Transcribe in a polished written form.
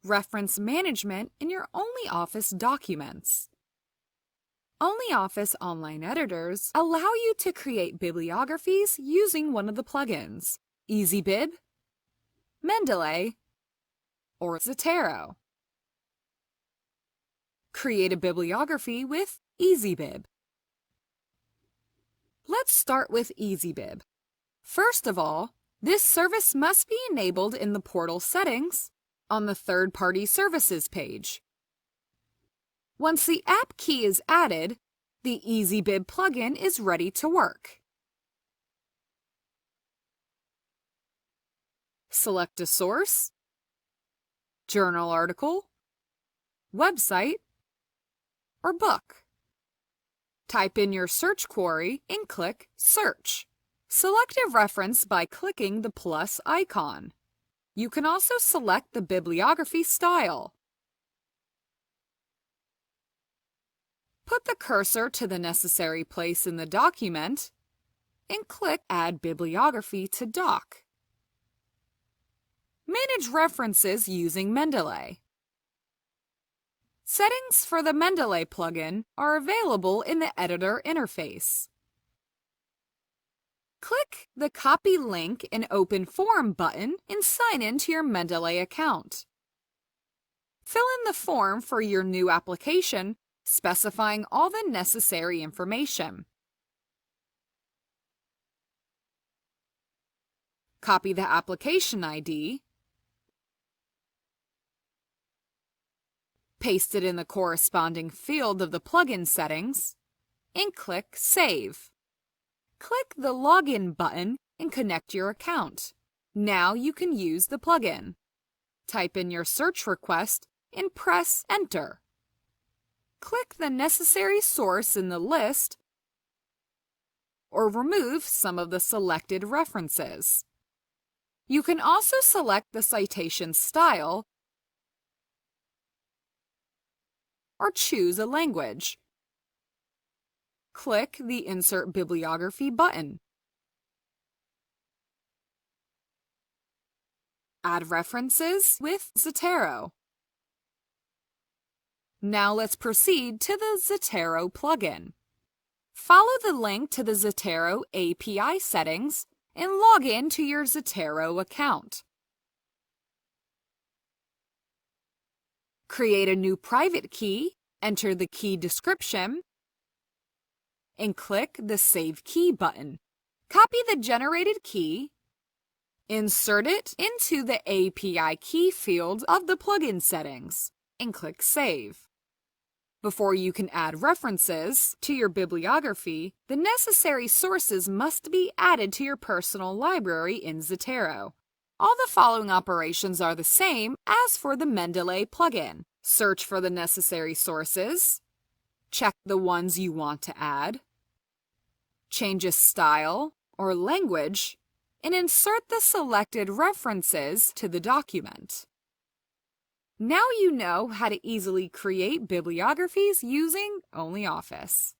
reference management in your ONLYOFFICE documents. ONLYOFFICE online editors allow you to create bibliographies using one of the plugins, EasyBib, Mendeley, or Zotero. Create a bibliography with EasyBib. Let's start with EasyBib. First of all, this service must be enabled in the portal settings on the third-party services page. Once the app key is added, the EasyBib plugin is ready to work. Select a source, journal article, website, or book. Type in your search query and click Search. Select a reference by clicking the plus icon. You can also select the bibliography style. Put the cursor to the necessary place in the document and click Add Bibliography to Doc. Manage references using Mendeley. Settings for the Mendeley plugin are available in the editor interface. Click the Copy Link and Open Form button and sign in to your Mendeley account. Fill in the form for your new application, specifying all the necessary information. Copy the application ID, paste it in the corresponding field of the plugin settings, and click Save. Click the Login button and connect your account. Now you can use the plugin. Type in your search request and press Enter. Click the necessary source in the list or remove some of the selected references. You can also select the citation style or choose a language. Click the Insert Bibliography button. Add references with Zotero. Now let's proceed to the Zotero plugin. Follow the link to the Zotero API settings and log in to your Zotero account. Create a new private key, enter the key description, and click the Save Key button. Copy the generated key, insert it into the API key field of the plugin settings, and click Save. Before you can add references to your bibliography, the necessary sources must be added to your personal library in Zotero. All the following operations are the same as for the Mendeley plugin. Search for the necessary sources, check the ones you want to add, change a style or language, and insert the selected references to the document. Now you know how to easily create bibliographies using ONLYOFFICE.